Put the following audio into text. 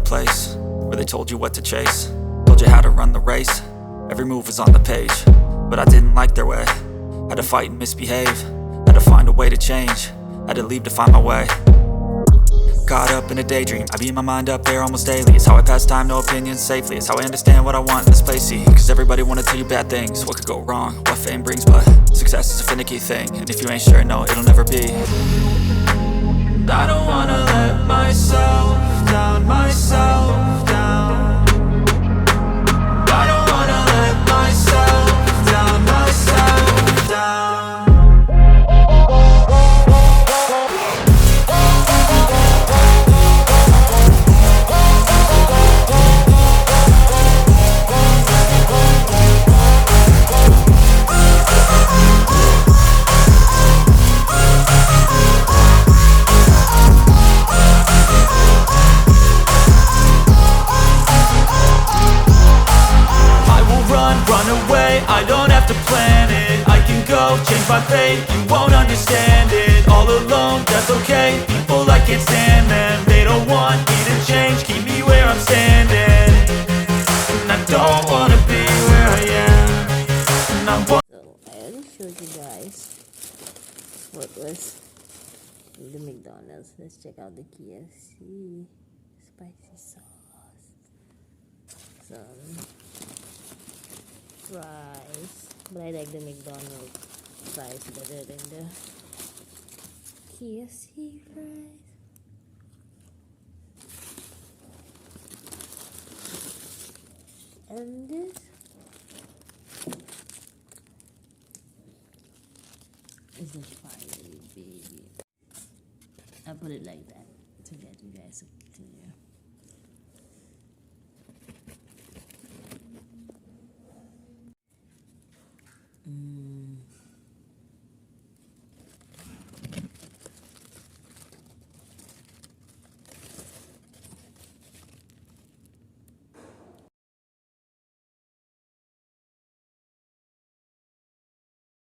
place where they told you what to chase, told you how to run the race. Every move was on the page, but I didn't like their way. Had to fight and misbehave, had to find a way to change, had to leave to find my way. Caught up in a daydream, I beat my mind up there almost daily. It's how I pass time, no opinions safely. It's how I understand what I want in this place, see. Cause everybody wanna tell you bad things, what could go wrong, what fame brings. But success is a finicky thing, and if you ain't sure, no, it'll never be. I don't wanna let myself down, myself down. I don't wanna let myself down, myself down. I don't have to plan it, I can go change my fate. You won't understand it, all alone, that's okay. People I can't stand them, they don't want me to change. Keep me where I'm standing, and I don't wanna be where I am. And I want. So I already showed you guys what was in the McDonald's. Let's check out the KFC spicy sauce, some fries, but I like the McDonald's fries better than the KFC fries. And this is the fire, baby. I put it like that to get you guys to clear.